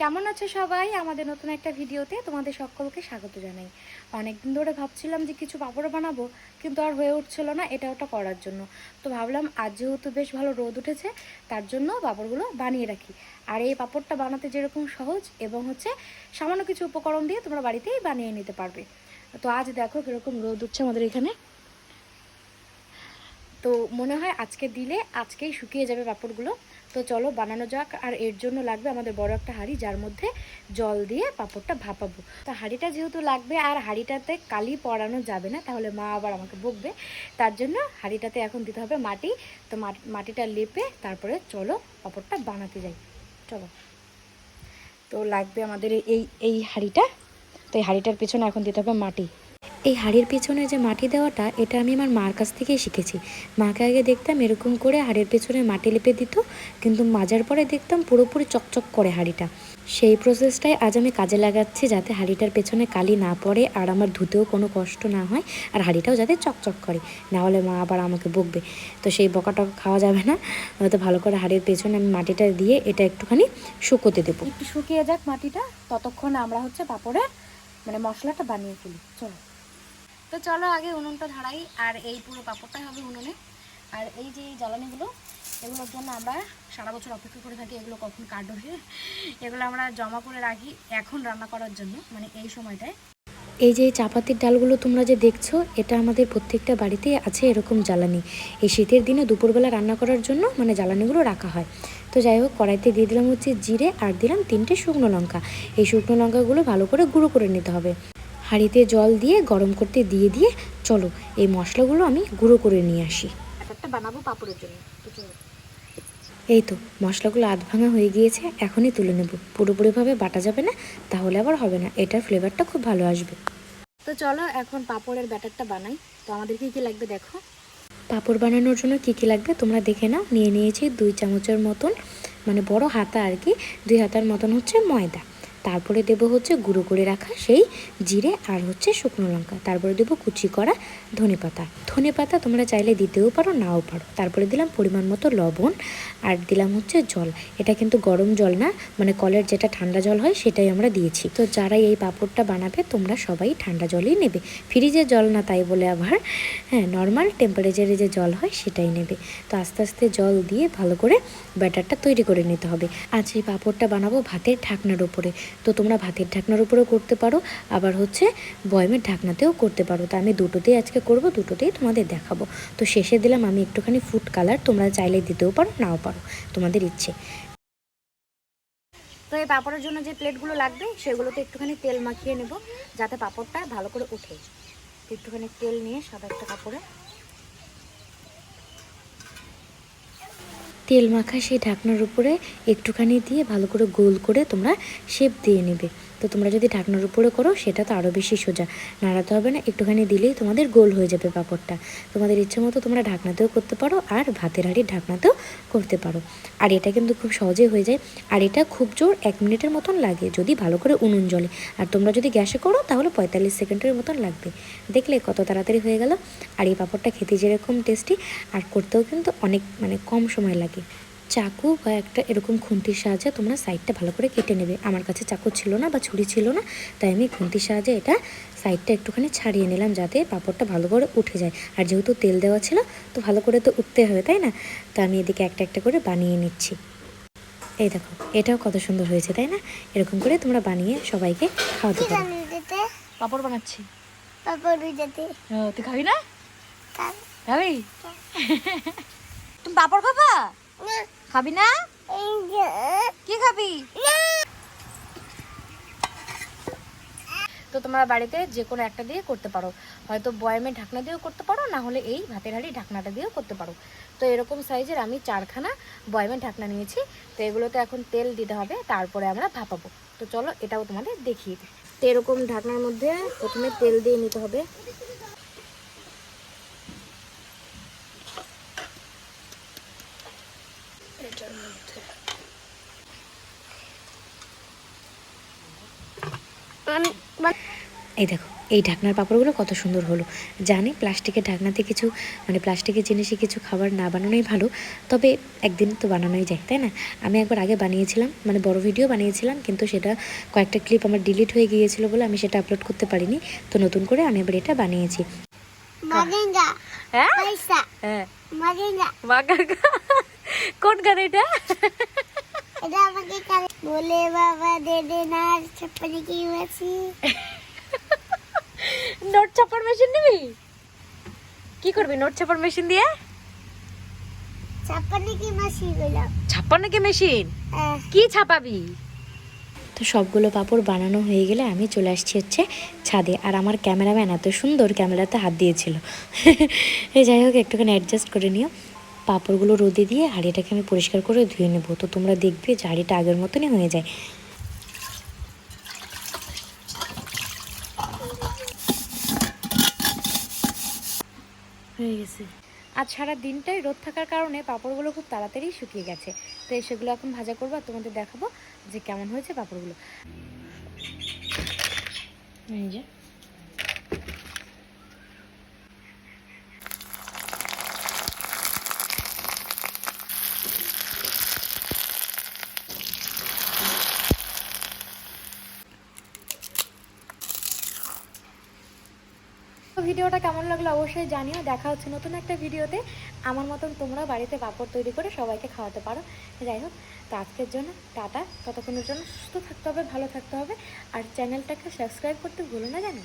কেমন আছো সবাই? আমাদের নতুন একটা ভিডিওতে তোমাদের সকলকে স্বাগত জানাই। অনেকদিন ধরে ভাবছিলাম যে কিছু পাপড় বানাবো, কিন্তু আর হয়ে উঠছিল না এটা ওটা করার জন্য। তো ভাবলাম আজ যেহেতু বেশ ভালো রোদ উঠেছে, তার জন্য পাপড়গুলো বানিয়ে রাখি। আর এই পাপড়টা বানাতে যেরকম সহজ এবং সামান্য কিছু উপকরণ দিয়ে তোমরা বাড়িতেই বানিয়ে নিতে পারবে। তো আজ দেখো কীরকম রোদ উঠছে আমাদের এখানে। তো মনে হয় আজকে দিলে আজকেই শুকিয়ে যাবে পাঁপড়গুলো। তো চলো বানানো যাক। আর এর জন্য লাগবে আমাদের বড় একটা হাঁড়ি, যার মধ্যে জল দিয়ে পাঁপড়টা ভাপাবো। তো হাঁড়িটা যেহেতু লাগবে, আর হাঁড়িটাতে কালি পড়ানো যাবে না, তাহলে মা আবার আমাকে বকবে। তার জন্য হাঁড়িটাতে এখন দিতে হবে মাটি। তো মাটিটা লেপে তারপরে চলো পাঁপড়টা বানাতে যাই। চলো। তো লাগবে আমাদের এই এই হাঁড়িটা। তো এই হাঁড়িটার পেছনে এখন দিতে হবে মাটি। এই হাঁড়ির পেছনে যে মাটি দেওয়াটা, এটা আমি আমার মার কাছ থেকেই শিখেছি। মাকে আগে দেখতাম এরকম করে হাঁড়ির পেছনে মাটি লেপে দিত, কিন্তু মাজার পরে দেখতাম পুরোপুরি চকচক করে হাঁড়িটা। সেই প্রসেসটাই আজ আমি কাজে লাগাচ্ছি, যাতে হাঁড়িটার পেছনে কালি না পড়ে আর আমার ধুতেও কোনো কষ্ট না হয়, আর হাঁড়িটাও যাতে চকচক করে, না হলে মা আবার আমাকে বকবে। তো সেই বকাটা খাওয়া যাবে না। তো ভালো করে হাঁড়ির পেছনে আমি মাটিটা দিয়ে এটা একটুখানি শুকোতে দেবো। একটু শুকিয়ে যাক মাটিটা, ততক্ষণ আমরা পাঁপড়ের মশলাটা বানিয়ে ফেলি। চলো। তো চলো আগে উনুনটা ধরাই, আর এই পুরো পাঁপড়টাই হবে উনুনে। আর এই যে জ্বালানিগুলো, এগুলোর জন্য আমরা সারা বছর অপেক্ষা করে থাকি এগুলো কখন কাটবে। এগুলো আমরা জমা করে রাখি এখন রান্না করার জন্য, এই সময়টায়। এই যে চাপাতির ডালগুলো তোমরা যে দেখছো, এটা আমাদের প্রত্যেকটা বাড়িতেই আছে এরকম জ্বালানি। এই শীতের দিনে দুপুরবেলা রান্না করার জন্য জ্বালানিগুলো রাখা হয়। তো যাই হোক, কড়াইতে দিয়ে দিলাম জিরে, আর দিলাম 3টে শুকনো লঙ্কা। এই শুকনো লঙ্কাগুলো ভালো করে গুঁড়ো করে নিতে হবে। হাঁড়িতে জল দিয়ে গরম করতে দিয়ে চলো এই মশলাগুলো আমি গুঁড়ো করে নিয়ে আসি। একটা বানাবো পাঁপড়ের জন্য। এই তো মশলাগুলো আধ ভাঙা হয়ে গিয়েছে, এখনই তুলে নেব। পুরোপুরিভাবে বাটা যাবে না, তাহলে আবার হবে না, এটার ফ্লেভারটা খুব ভালো আসবে। তো চলো এখন পাঁপড়ের ব্যাটারটা বানাই। তো আমাদের কী লাগবে দেখো। পাঁপড় বানানোর জন্য কী লাগবে তোমরা দেখে নাও। নিয়েছি 2 চামচের মতন, বড় হাতা আর কি, 2 হাতার মতন ময়দা। তারপরে দেবো গুঁড়ো করে রাখা সেই জিরে, আর শুকনো লঙ্কা। তারপরে দেবো কুচি করা ধনেপাতা তোমরা চাইলে দিতেও পারো, নাও পারো। তারপরে দিলাম পরিমাণ মতো লবণ, আর দিলাম জল। এটা কিন্তু গরম জল না, কলের যেটা ঠান্ডা জল হয় সেটাই আমরা দিয়েছি। তো যারা এই পাঁপড়টা বানাবে তোমরা সবাই ঠান্ডা জলই নেবে, ফ্রিজের জল না তাই বলে আবার, হ্যাঁ, নর্মাল টেম্পারেচারে যে জল হয় সেটাই নেবে। তো আস্তে আস্তে জল দিয়ে ভালো করে ব্যাটারটা তৈরি করে নিতে হবে। আজ এই পাঁপড়টা বানাবো ভাতের ঢাকনার উপরে। তো তোমরা ভাতের ঢাকনার উপরেও করতে পারো, আবার বয়মের ঢাকনাতেও করতে পারো। তো আমি দুটোতেই আজকে করব, দুটোতেই তোমাদের দেখাবো। তো শেষে দিলাম আমি একটুখানি ফুড কালার, তোমরা চাইলে দিতেও পারো, নাও পারো, তোমাদের ইচ্ছে। তো এই পাঁপড়ের জন্য যে প্লেটগুলো লাগবে সেগুলোতে একটুখানি তেল মাখিয়ে নেব, যাতে পাঁপড়টা ভালো করে ওঠে। একটুখানি তেল নিয়ে সাদা একটা কাপড়ে তেল মাখা সেই ঢাকনার উপরে একটুখানি দিয়ে ভালো করে গোল করে তোমরা শেপ দিয়ে নেবে। তো তোমরা যদি ঢাকনার উপরে করো সেটা তো আরও বেশি সোজা, নাড়াতে হবে না, একটুখানি দিলেই তোমাদের গোল হয়ে যাবে পাঁপড়টা। তোমাদের ইচ্ছে মতো তোমরা ঢাকনাতেও করতে পারো, আর ভাতের হাঁড়ির ঢাকনাতেও করতে পারো। আর এটা কিন্তু খুব সহজেই হয়ে যায়, আর এটা খুব জোর 1 মিনিটের মতন লাগে যদি ভালো করে উনুন জ্বলে। আর তোমরা যদি গ্যাসে করো তাহলে 45 সেকেন্ডের মতন লাগবে। দেখলে কত তাড়াতাড়ি হয়ে গেল। আর এই পাঁপড়টা খেতে যেরকম টেস্টি, আর করতেও কিন্তু অনেক কম সময় লাগে। চাকু বা একটা এরকম খুন্তির সাহায্যে তোমরা সাইডটা ভালো করে কেটে নেবে। আমার কাছে চাকু ছিল না বা ছুরি ছিল না, তাই আমি খুন্তির সাহায্যে এটা সাইডটা একটুখানি ছাড়িয়ে নিলাম, যাতে পাঁপড়টা ভালো করে উঠে যায়। আর যেহেতু তেল দেওয়া ছিল, তো ভালো করে তো উঠতে হবে, তাই না? তো আমি এদিকে একটা একটা করে বানিয়ে নিচ্ছি। এই দেখো, এটাও কত সুন্দর হয়েছে, তাই না? এরকম করে তোমরা বানিয়ে সবাইকে খাওয়াতে পারো। পাঁপড় বানাচ্ছি। তুই খাবি না? খাবি? তুমি পাঁপড় খাবা? খাবি না? কি খাবি? তো তোমরা বাড়িতে যে কোনো একটা দিয়ে করতে পারো, হয়তো বয়ামের ঢাকনা দিয়েও করতে পারো, না হলে এই ভাতের হাঁড়ি ঢাকনাটা দিয়েও করতে পারো। তো এরকম সাইজের আমি 4খানা বয়ামের ঢাকনা নিয়েছি। তো এগুলোতে এখন তেল দিতে হবে, তারপরে আমরা ভাপাবো। তো চলো এটাও তোমাদের দেখিয়ে দিই। তো এরকম ঢাকনার মধ্যে প্রথমে তেল দিয়ে নিতে হবে। এটার মধ্যে এই দেখো, এই ঢাকনার পাঁপড়গুলো কত সুন্দর হলো। জানি প্লাস্টিকের ঢাকনাতে কিছু মানে প্লাস্টিকের জিনিসে কিছু খাবার না বানানোই ভালো, তবে একদিন তো বানানোই যায়, তাই না? আমি একবার আগে বানিয়েছিলাম, মানে বড় ভিডিও বানিয়েছিলাম, কিন্তু সেটা কয়েকটা ক্লিপ আমার ডিলিট হয়ে গিয়েছিল বলে আমি সেটা আপলোড করতে পারিনি। তো নতুন করে আমি এবার এটা বানিয়েছি। কোন গান এটা? বলে বাবা দে দে না ছাপ্পানি কি মাছি। নোট ছাপার মেশিন নিবি? কি করবি নোট ছাপার মেশিন দিয়ে? ছাপ্পানি কি মাছি গুলো ছাপানো কি মেশিন? কি ছাপাবি? তো সবগুলো পাঁপড় বানানো হয়ে গেলে আমি চলে আসছি হচ্ছে ছাদে। আর আমার ক্যামেরাম্যান এত সুন্দর ক্যামেরাতে হাত দিয়েছিল। যাই হোক, একটুখানি অ্যাডজাস্ট করে নিও। পাঁপড়গুলো রোদে দিয়ে হাঁড়িটাকে আমি পরিষ্কার করে ধুয়ে নেবো। তো তোমরা দেখবে যে হাঁড়িটা আগের মতনই হয়ে যায়। হয়ে গেছে। আজ সারা দিনটাই রোদ থাকার কারণে পাঁপড়গুলো খুব তাড়াতাড়ি শুকিয়ে গেছে। তো সেগুলো এখন ভাজা করবো আর তোমাদের দেখাবো যে কেমন হয়েছে পাঁপড়গুলো। এই যে ভিডিওটা কেমন লাগলো অবশ্যই জানিও। দেখা হচ্ছে নতুন একটা ভিডিওতে। আমার মতন তোমরা বাড়িতে পাঁপড় তৈরি করে সবাইকে খাওয়াতে পারো। যাই হোক, তো আজকের জন্য টাটা। ততক্ষণের জন্য সুস্থ থাকতে হবে, ভালো থাকতে হবে, আর চ্যানেলটাকে সাবস্ক্রাইব করতে ভুলো না, জানো।